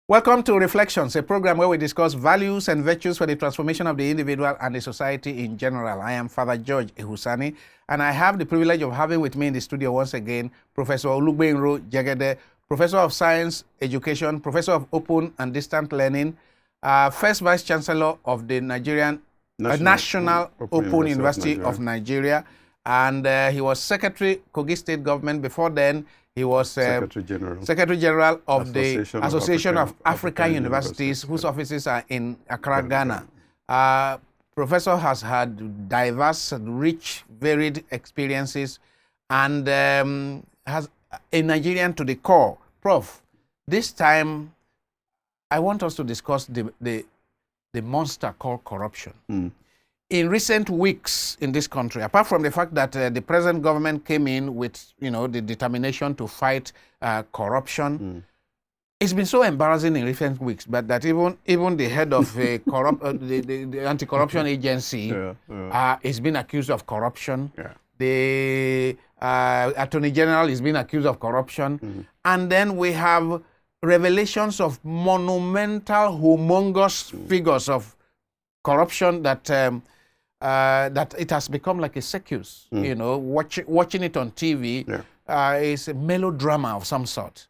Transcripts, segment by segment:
Welcome to Reflections, a program where we discuss values and virtues for the transformation of the individual and the society in general. I am Father George Ehusani, and I have the privilege of having with me in the studio once again Professor Olugbemiro Jegede, Professor of Science Education, Professor of Open and Distant Learning, First Vice Chancellor of the National Open University of Nigeria, and he was Secretary, Kogi State Government. Before then, he was Secretary General of the Association of African Universities, whose offices are in Accra, Ghana. Professor has had diverse, rich, varied experiences, and has a Nigerian to the core. Prof, this time I want us to discuss the monster called corruption. In recent weeks in this country, apart from the fact that the present government came in with, the determination to fight corruption, it's been so embarrassing in recent weeks, but that even the head of the anti-corruption agency is being accused of corruption. The Attorney General is being accused of corruption. And then we have revelations of monumental, humongous figures of corruption that it has become like a circus. Watching it on TV is a melodrama of some sort.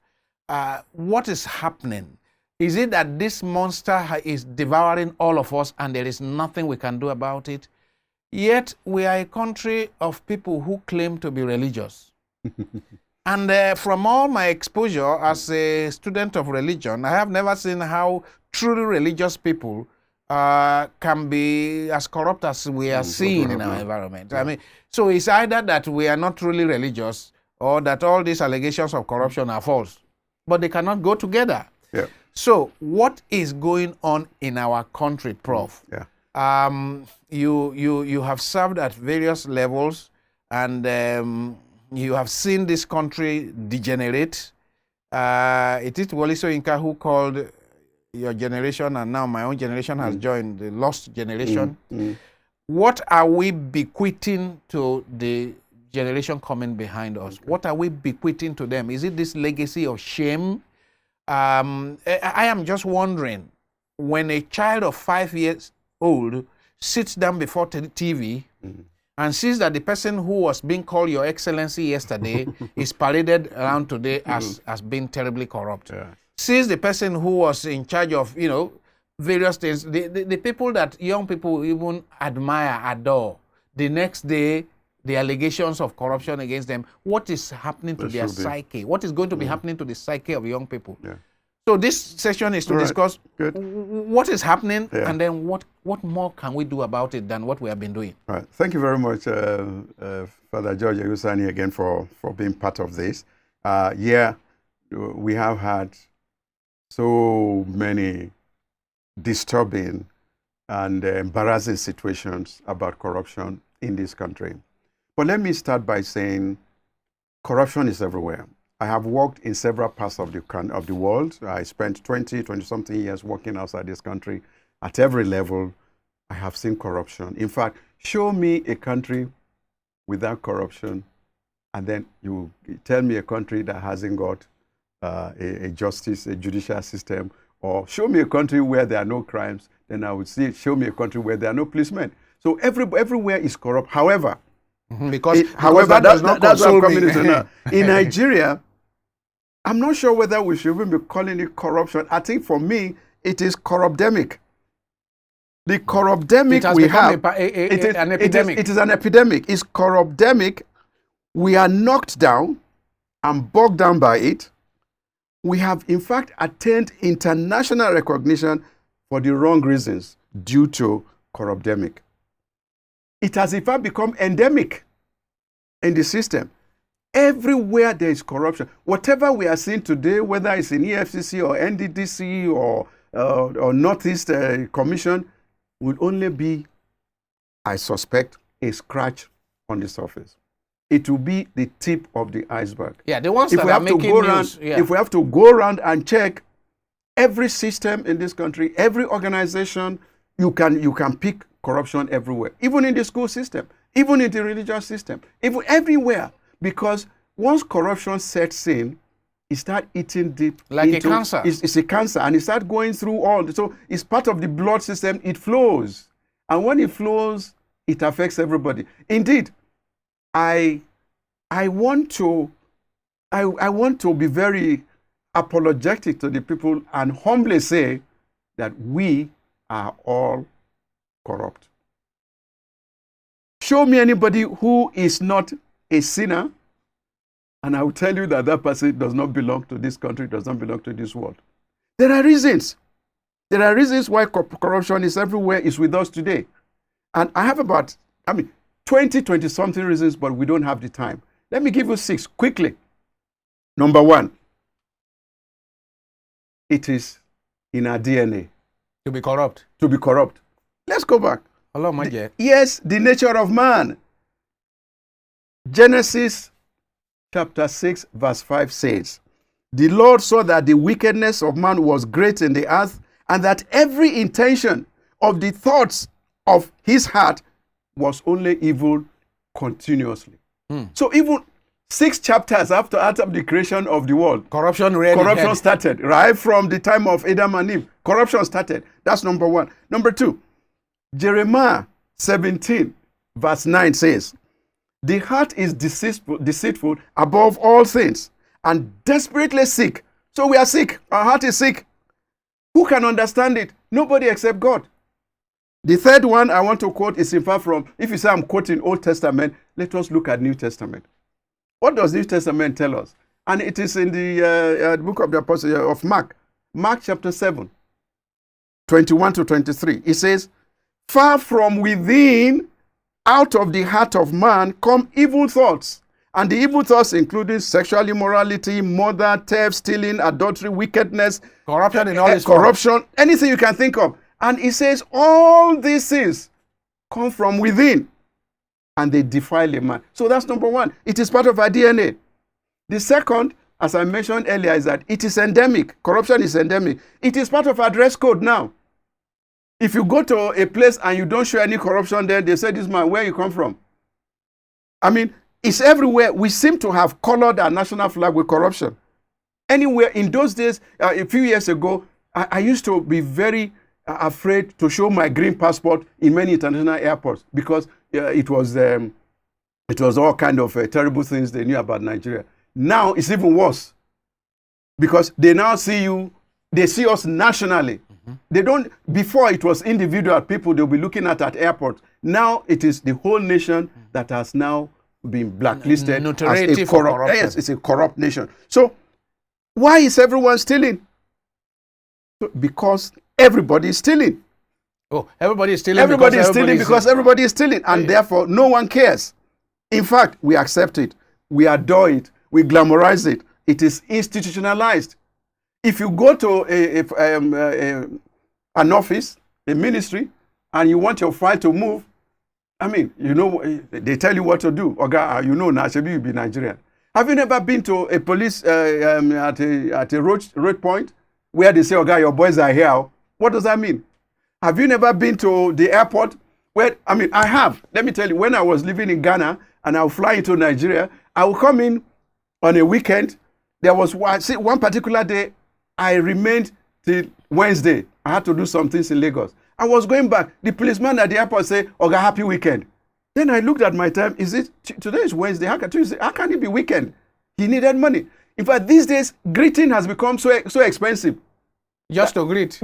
What is happening? Is it that this monster is devouring all of us and there is nothing we can do about it? Yet we are a country of people who claim to be religious. And from all my exposure as a student of religion, I have never seen how truly religious people can be as corrupt as we are seeing in our environment. I mean, so it's either that we are not truly religious or that all these allegations of corruption are false, but they cannot go together. So what is going on in our country, Prof? You have served at various levels, and you have seen this country degenerate. It is Wole Soyinka who called your generation, and now my own generation has joined the lost generation. What are we bequeathing to the generation coming behind us? What are we bequeathing to them? Is it this legacy of shame? I am just wondering, when a child of 5 years old sits down before TV and sees that the person who was being called Your Excellency yesterday is paraded around today as being terribly corrupt. Sees the person who was in charge of, various things, the people that young people even admire, adore, the next day, the allegations of corruption against them, what is happening to their psyche? What is going to be happening to the psyche of young people? So this session is to discuss what is happening and then what more can we do about it than what we have been doing. Right. Thank you very much, Father George Ehusani, again for being part of this. We have had so many disturbing and embarrassing situations about corruption in this country. But let me start by saying corruption is everywhere. I have worked in several parts of the world. I spent 20-something years working outside this country. At every level, I have seen corruption. In fact, show me a country without corruption, and then you tell me a country that hasn't got a judicial system, or show me a country where there are no crimes, then I would show me a country where there are no policemen. So everywhere is corrupt. However, that's what I'm coming into now. In Nigeria, I'm not sure whether we should even be calling it corruption. I think for me, it is corruptemic. The corruptemic we have, an epidemic. It is an epidemic. It's corruptemic. We are knocked down and bogged down by it. We have, in fact, attained international recognition for the wrong reasons due to corruptemic. It has, in fact, become endemic in the system. Everywhere there is corruption. Whatever we are seeing today, whether it's in EFCC or NDDC or Northeast Commission, will only be, I suspect, a scratch on the surface. It will be the tip of the iceberg. Yeah, the ones that are making news. If we have to go around and check every system in this country, every organization, you can pick corruption everywhere, even in the school system, even in the religious system, even everywhere. Because once corruption sets in, it starts eating deep. Like a cancer. It's a cancer, and it starts going through all. So it's part of the blood system. It flows. And when it flows, it affects everybody. Indeed, I want to be very apologetic to the people and humbly say that we are all corrupt. Show me anybody who is not a sinner, and I will tell you that that person does not belong to this country, does not belong to this world. There are reasons. There are reasons why corruption is everywhere, is with us today. And I have about, 20-something reasons, but we don't have the time. Let me give you 6 quickly. Number 1, it is in our DNA. To be corrupt. To be corrupt. Let's go back. Hello, my dear. Yes, the nature of man. Genesis chapter 6, verse 5 says, the Lord saw that the wickedness of man was great in the earth, and that every intention of the thoughts of his heart was only evil continuously. So even 6 chapters after the creation of the world, corruption started, right from the time of Adam and Eve. Corruption started. That's number 1. Number 2, Jeremiah 17, verse 9 says, the heart is deceitful above all things and desperately sick. So we are sick. Our heart is sick. Who can understand it? Nobody except God. The third one I want to quote is in fact from, if you say I'm quoting Old Testament, let us look at New Testament. What does New Testament tell us? And it is in the book of the Apostle of Mark. Mark chapter 7, 21 to 23. It says, far from within, out of the heart of man, come evil thoughts. And the evil thoughts including sexual immorality, murder, theft, stealing, adultery, wickedness, corruption in all its corruption, anything you can think of. And it says all these things come from within, and they defile a man. So that's number 1. It is part of our DNA. The second, as I mentioned earlier, is that it is endemic. Corruption is endemic. It is part of our dress code now. If you go to a place and you don't show any corruption there, they say, this man, where you come from? It's everywhere. We seem to have colored our national flag with corruption. Anywhere in those days, a few years ago, I used to be very afraid to show my green passport in many international airports because it was all kind of terrible things they knew about Nigeria. Now it's even worse because they now see you, they see us nationally. They don't, before it was individual people they'll be looking at airports. Now it is the whole nation that has now been blacklisted as a corrupt. Yes, it's a corrupt nation. So why is everyone stealing? Because everybody is stealing. Oh, everybody is stealing. Everybody is stealing because everybody is stealing, and therefore no one cares. In fact, we accept it, we adore it, we glamorize it. It is institutionalized. If you go to an office, a ministry, and you want your file to move, they tell you what to do. Now you be Nigerian. Have you never been to a police at a road point where they say, your boys are here? What does that mean? Have you never been to the airport where, I have. Let me tell you, when I was living in Ghana and I would fly into Nigeria, I would come in on a weekend. There was one particular day, I remained till Wednesday. I had to do some things in Lagos. I was going back. The policeman at the airport said, happy weekend. Then I looked at my time. Today is Wednesday. How can it be weekend? He needed money. In fact, these days, greeting has become so expensive. Just to greet.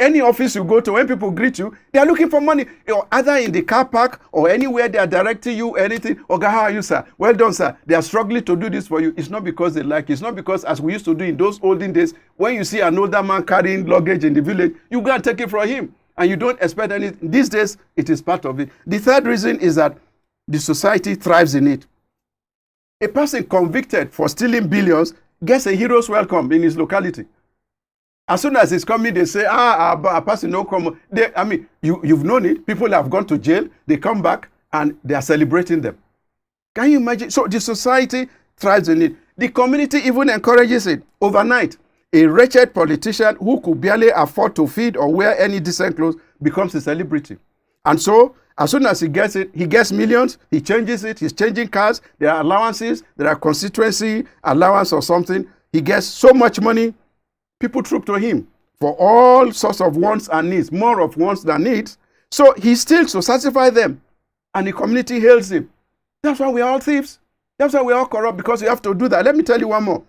Any office you go to, when people greet you, they are looking for money. Either in the car park or anywhere they are directing you, anything. How are you, sir? Well done, sir. They are struggling to do this for you. It's not because they like it. It's not because, as we used to do in those olden days, when you see an older man carrying luggage in the village, you go and take it from him. And you don't expect anything. These days, it is part of it. The third reason is that the society thrives in it. A person convicted for stealing billions gets a hero's welcome in his locality. As soon as he's coming, they say, a person no come. You've known it. People have gone to jail. They come back and they are celebrating them. Can you imagine? So the society thrives in it. The community even encourages it. Overnight, a wretched politician who could barely afford to feed or wear any decent clothes becomes a celebrity. And so, as soon as he gets it, he gets millions, he changes it, he's changing cars, there are allowances, there are constituency allowance or something. He gets so much money, people troop to him for all sorts of wants and needs, more of wants than needs. So he steals to satisfy them, and the community hails him. That's why we are all thieves. That's why we are all corrupt, because you have to do that. Let me tell you one more.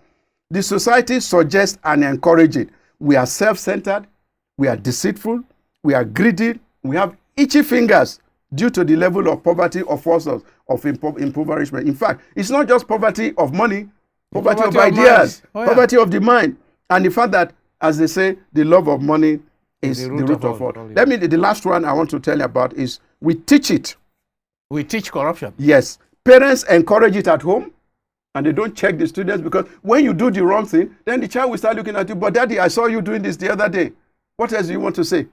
The society suggests and encourages it. We are self-centered, we are deceitful, we are greedy, we have itchy fingers due to the level of poverty or forces of impoverishment. In fact, it's not just poverty of money, poverty of ideas, poverty of the mind, and the fact that, as they say, the love of money is the root of all. Let me, the last one I want to tell you about is we teach it. We teach corruption. Yes. Parents encourage it at home, and they don't check the students, because when you do the wrong thing, then the child will start looking at you. But daddy, I saw you doing this the other day. What else do you want to say?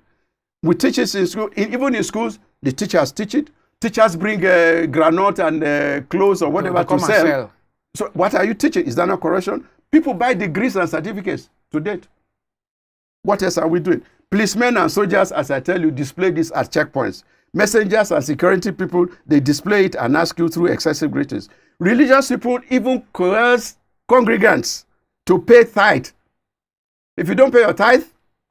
We teach it in school. Even in schools, the teachers teach it. Teachers bring granite and clothes or whatever to sell. So what are you teaching? Is that not corruption? People buy degrees and certificates to date. What else are we doing? Policemen and soldiers, as I tell you, display this at checkpoints. Messengers and security people, they display it and ask you through excessive greetings. Religious people even coerce congregants to pay tithe. If you don't pay your tithe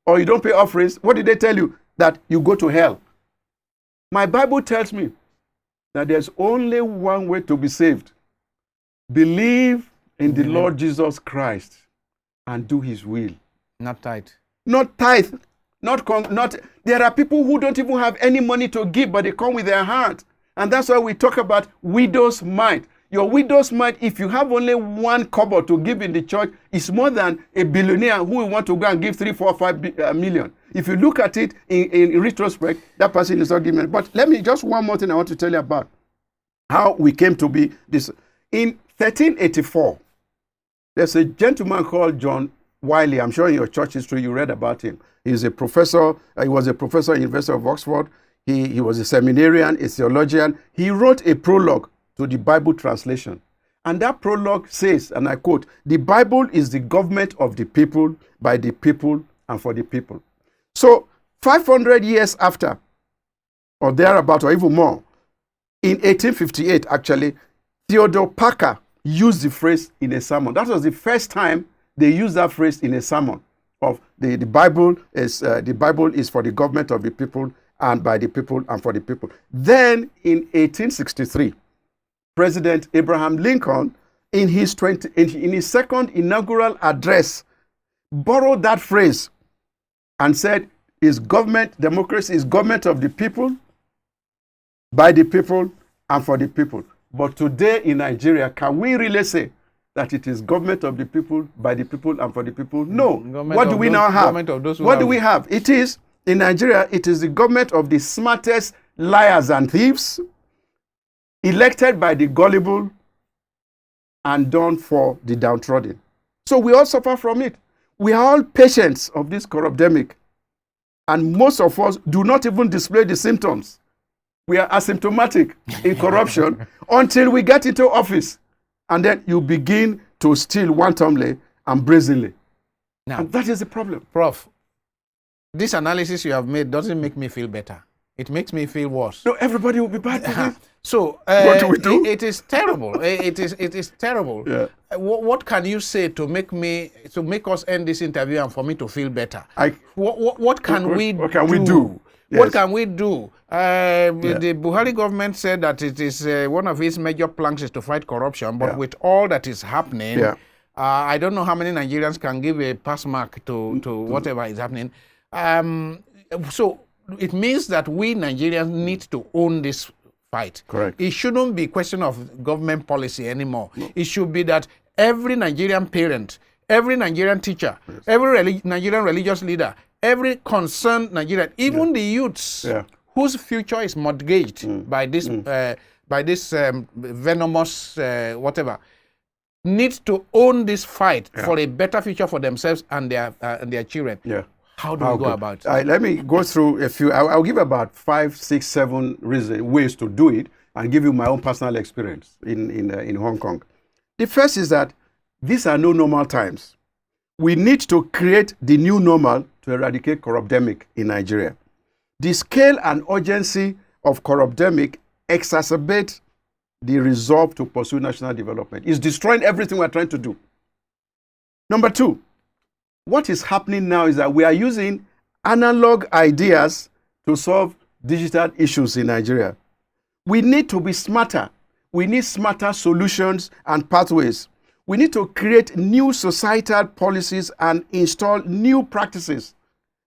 or you don't pay offerings, what did they tell you? That you go to hell. My Bible tells me that there's only one way to be saved. Believe in the Lord Jesus Christ and do his will. Not tithe. Not tithe. Not. There are people who don't even have any money to give, but they come with their heart. And that's why we talk about widow's mite. Your widow's mite, if you have only 1 kobo to give in the church, is more than a billionaire who will want to go and give 3, 4, 5 million. If you look at it in retrospect, that person is not giving. But let me, just one more thing I want to tell you about how we came to be this. In 1384, there's a gentleman called John Wiley. I'm sure in your church history you read about him. He's a professor. He was a professor at the University of Oxford. He was a seminarian, a theologian. He wrote a prologue to the Bible translation. And that prologue says, and I quote, "The Bible is the government of the people, by the people, and for the people." So 500 years after, or thereabout, or even more, in 1858, actually, Theodore Parker used the phrase in a sermon. That was the first time they used that phrase in a sermon. Of the Bible is for the government of the people, and by the people, and for the people. Then in 1863, President Abraham Lincoln, in his second inaugural address, borrowed that phrase and said, democracy is government of the people, by the people, and for the people. But today in Nigeria, can we really say that it is government of the people, by the people, and for the people? No. What do we now have? What do we have? It is, in Nigeria, it is the government of the smartest liars and thieves, elected by the gullible and done for the downtrodden. So we all suffer from it. We are all patients of this corruptemic, and most of us do not even display the symptoms. We are asymptomatic in corruption until we get into office, and then you begin to steal wantonly and brazenly. Now, and that is the problem. Prof, this analysis you have made doesn't make me feel better. It makes me feel worse. No, everybody will be bad for this. So what do we do? It is terrible. It is terrible. Yeah. What can you say to make us end this interview and for me to feel better? What can we do? What can we do? Yes. What can we do? The Buhari government said that it is one of its major planks is to fight corruption, but with all that is happening, I don't know how many Nigerians can give a pass mark to whatever is happening. So it means that we Nigerians need to own this fight. Correct. It shouldn't be a question of government policy anymore. No. It should be that every Nigerian parent, every Nigerian teacher, every Nigerian religious leader, every concerned Nigerian, even the youths whose future is mortgaged by this venomous whatever, need to own this fight for a better future for themselves and their children. Yeah. How do we go about it? Let me go through a few. I'll give about 5, 6, 7 ways to do it and give you my own personal experience in Hong Kong. The first is that these are no normal times. We need to create the new normal to eradicate corruptemic in Nigeria. The scale and urgency of corruptemic exacerbate the resolve to pursue national development. It's destroying everything we're trying to do. Number two, what is happening now is that we are using analog ideas to solve digital issues in Nigeria. We need to be smarter. We need smarter solutions and pathways. We need to create new societal policies and install new practices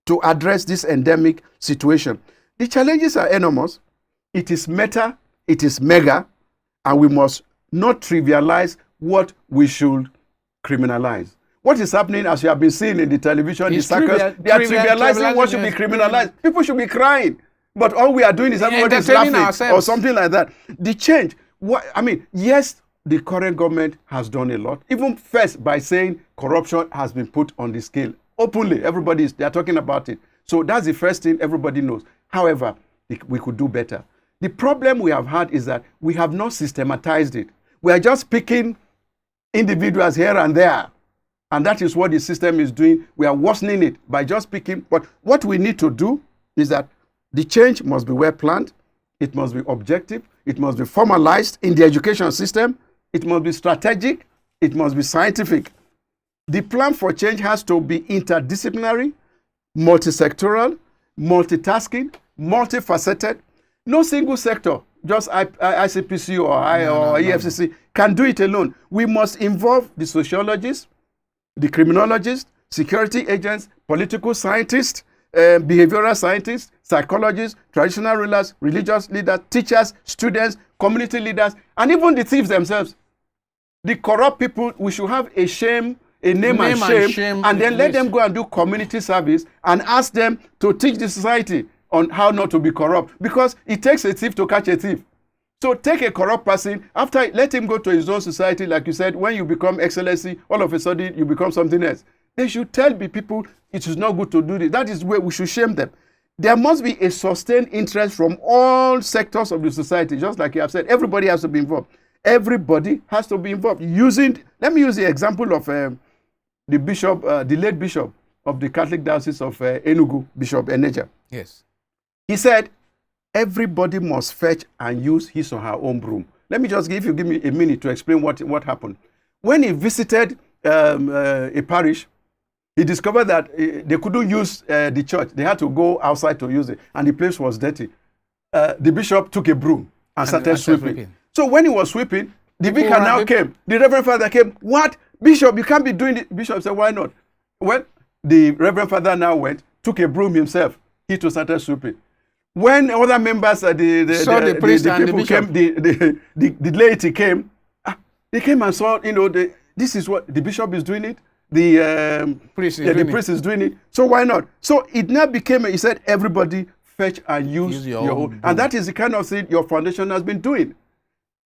to address this endemic situation. The challenges are enormous. It is meta, it is mega, and we must not trivialize what we should criminalize. What is happening, as you have been seeing in the television, the circus, they are trivializing what should be criminalized. People should be crying. But all we are doing is everybody is laughing ourselves, or something like that. The change, yes, the current government has done a lot. Even first by saying corruption has been put on the scale. Openly, they are talking about it. So that's the first thing everybody knows. However, we could do better. The problem we have had is that we have not systematized it. We are just picking individuals here and there. And that is what the system is doing. We are worsening it by just picking. But what we need to do is that the change must be well planned. It must be objective. It must be formalized in the education system. It must be strategic. It must be scientific. The plan for change has to be interdisciplinary, multisectoral, multitasking, multifaceted. No single sector, just ICPC or EFCC, can do it alone. We must involve the sociologists, the criminologists, security agents, political scientists, behavioral scientists, psychologists, traditional rulers, religious leaders, teachers, students, community leaders, and even the thieves themselves. The corrupt people, we should have a name and shame, and then let them go and do community service and ask them to teach the society on how not to be corrupt. Because it takes a thief to catch a thief. So take a corrupt person, let him go to his own society, like you said, when you become excellency, all of a sudden you become something else. They should tell the people it is not good to do this. That is where we should shame them. There must be a sustained interest from all sectors of the society, just like you have said. Everybody has to be involved. Everybody has to be involved. Let me use the example of the bishop, the late bishop of the Catholic Diocese of Enugu, Bishop Eneja. Yes. He said, everybody must fetch and use his or her own broom. Let me just give me a minute to explain what happened. When he visited a parish, he discovered that they couldn't use the church. They had to go outside to use it, and the place was dirty. The bishop took a broom and started sweeping. So when he was sweeping, the vicar now came. The Reverend Father came. What? Bishop, you can't be doing it. Bishop said, why not? Well, the Reverend Father now went, took a broom himself. He too started sweeping. When other members, the priest and the bishop came, the laity came, they came and saw, this is what the bishop is doing it. The priest is doing it. So why not? So it now became, he said, everybody fetch and use your own. And that is the kind of thing your foundation has been doing.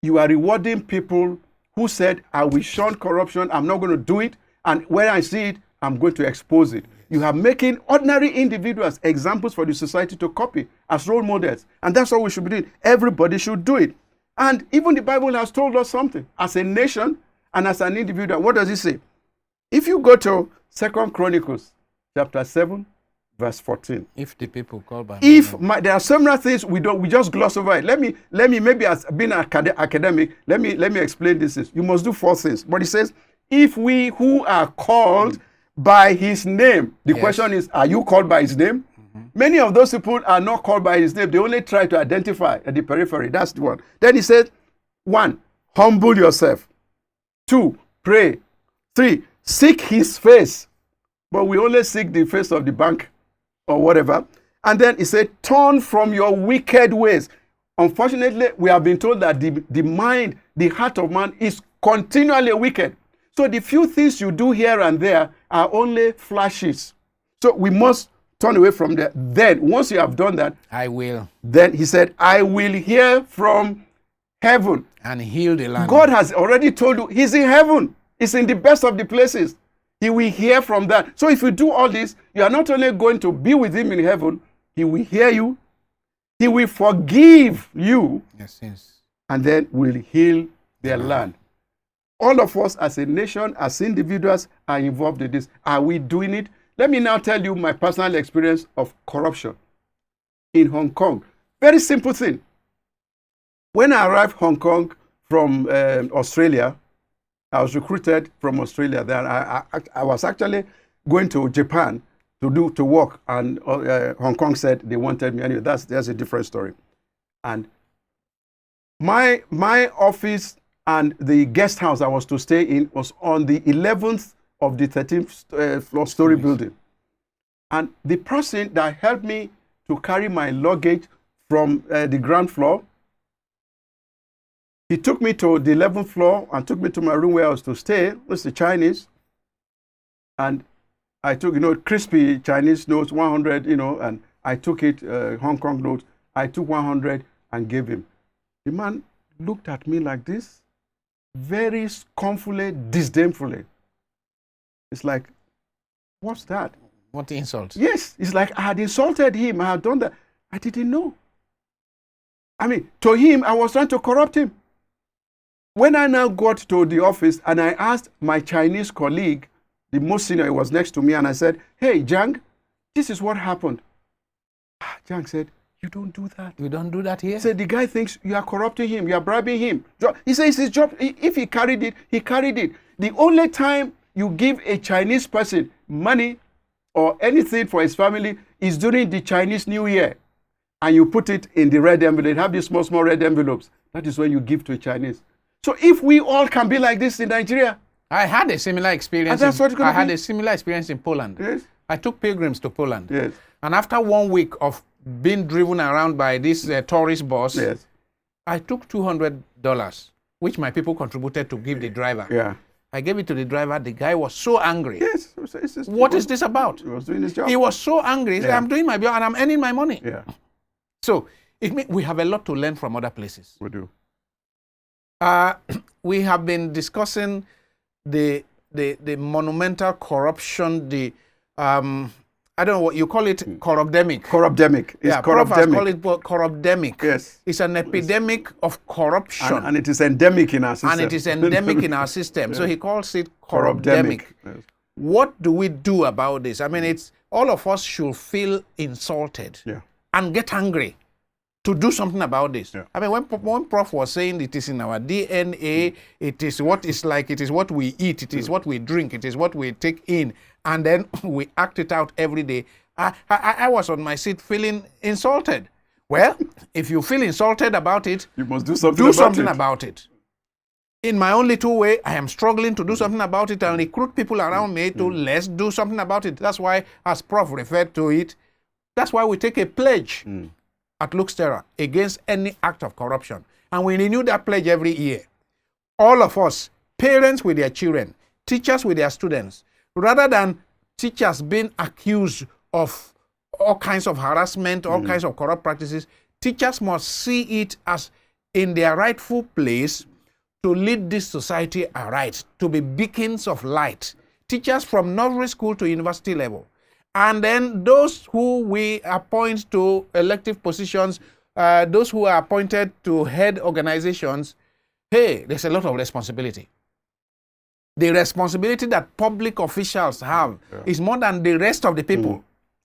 You are rewarding people who said, I will shun corruption, I'm not going to do it, and when I see it, I'm going to expose it. You are making ordinary individuals examples for the society to copy as role models. And that's what we should be doing. Everybody should do it. And even the Bible has told us something. As a nation and as an individual, what does it say? If you go to 2 Chronicles chapter 7, verse 14. If the people call by there are several things we just gloss over it. Let me maybe as being an academic, let me explain this. You must do 4 things. But it says, if we who are called by his name. The question is, are you called by his name? Many of those people are not called by his name. They only try to identify at the periphery. That's the one. Then he said, 1, humble yourself. 2, pray. 3, seek his face. But we only seek the face of the bank or whatever. And then he said, turn from your wicked ways. Unfortunately, we have been told that the mind, the heart of man is continually wicked. So the few things you do here and there are only flashes. So we must turn away from that. Then, once you have done that, I will. Then he said, I will hear from heaven. And heal the land. God has already told you, he's in heaven. He's in the best of the places. He will hear from that. So if you do all this, you are not only going to be with him in heaven, he will hear you, he will forgive you, yes. And then will heal their land. All of us as a nation, as individuals, are involved in this. Are we doing it? Let me now tell you my personal experience of corruption in Hong Kong. Very simple thing. When I arrived Hong Kong from Australia, I was recruited from Australia. Then I was actually going to Japan to work, and Hong Kong said they wanted me. Anyway, that's a different story. And my office and the guest house I was to stay in was on the 11th of the 13th floor story building. And the person that helped me to carry my luggage from the ground floor, he took me to the 11th floor and took me to my room where I was to stay. It was the Chinese. And I took, crispy Chinese notes, 100, and I took it, Hong Kong notes. I took 100 and gave him. The man looked at me like this, very scornfully, disdainfully. It's like, what's that? What insult? Yes, it's like I had insulted him. I had done that. I didn't know. I mean, to him, I was trying to corrupt him. When I now got to the office and I asked my Chinese colleague, the most senior, he was next to me, and I said, hey, Jiang, this is what happened. Jiang said, you don't do that. We don't do that here? He said, the guy thinks you are corrupting him, you are bribing him. He says his job, if he carried it, he carried it. The only time you give a Chinese person money or anything for his family is during the Chinese New Year. And you put it in the red envelope. They have these small, small red envelopes. That is when you give to a Chinese. So if we all can be like this in Nigeria. I had a similar experience. I had a similar experience in Poland. Yes. I took pilgrims to Poland. Yes. And after 1 week of being driven around by this tourist bus, Yes. I took $200, which my people contributed to give the driver. Yeah. I gave it to the driver. The guy was so angry. Yes. What is this about? He was doing his job. He was so angry. He said, I'm doing my job and I'm earning my money. Yeah. So we have a lot to learn from other places. We do. We have been discussing the monumental corruption, I don't know what you call it, corrupdemic. Corrupdemic. It's Prof has corrupdemic. called it corrupdemic. Yes. It's an epidemic of corruption. And it is endemic in our system. And it is endemic in our system. So he calls it Corrupdemic. corrupdemic. Yes. What do we do about this? I mean, it's all of us should feel insulted and get angry to do something about this. Yeah. I mean, when Prof was saying it is in our DNA, it is what it's like, it is what we eat, it is what we drink, it is what we take in, and then we act it out every day. I was on my seat feeling insulted. Well, if you feel insulted about it, you must do something about it. In my own little way, I am struggling to do something about it and recruit people around me to let's do something about it. That's why, as Prof referred to it, that's why we take a pledge at Terra against any act of corruption. And we renew that pledge every year. All of us, parents with their children, teachers with their students, rather than teachers being accused of all kinds of harassment, all kinds of corrupt practices, teachers must see it as in their rightful place to lead this society aright, to be beacons of light. Teachers from nursery school to university level. And then those who we appoint to elective positions, those who are appointed to head organizations, hey, there's a lot of responsibility. The responsibility that public officials have is more than the rest of the people.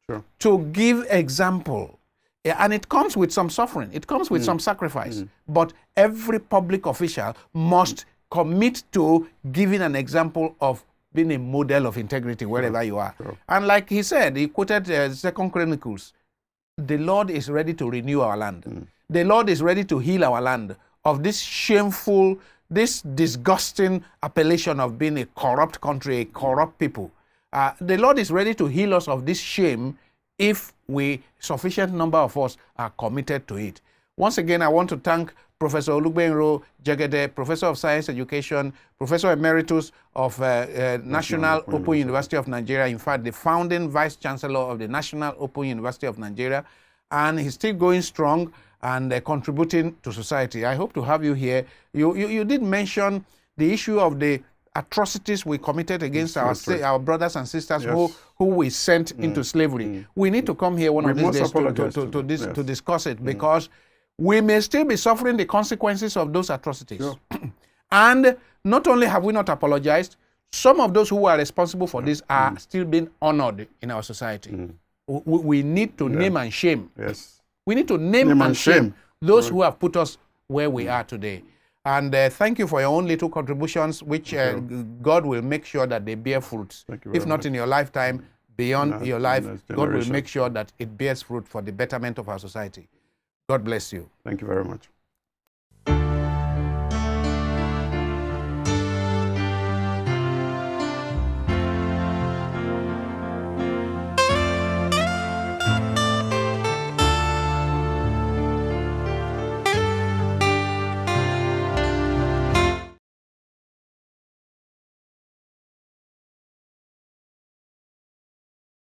Sure. To give example. And it comes with some suffering. It comes with some sacrifice. But every public official must commit to giving an example of being a model of integrity wherever you are. Sure. And like he said, he quoted 2 Chronicles, the Lord is ready to renew our land. The Lord is ready to heal our land of this shameful, this disgusting appellation of being a corrupt country, a corrupt people. The Lord is ready to heal us of this shame if sufficient number of us are committed to it. Once again, I want to thank Professor Olugbemiro Jegede, Professor of Science Education, Professor Emeritus of National Open University of Nigeria, in fact, the founding Vice Chancellor of the National Open University of Nigeria, and he's still going strong and contributing to society. I hope to have you here. You did mention the issue of the atrocities we committed against our brothers and sisters who we sent into slavery. We need to come here one of these days to discuss it because we may still be suffering the consequences of those atrocities. Sure. And not only have we not apologized, some of those who are responsible for this are still being honored in our society. We need to name and shame. Yes. We need to name and shame those who have put us where we are today. And thank you for your own little contributions, which God will make sure that they bear fruits. If not in your lifetime, beyond your life, God will make sure that it bears fruit for the betterment of our society. God bless you. Thank you very much.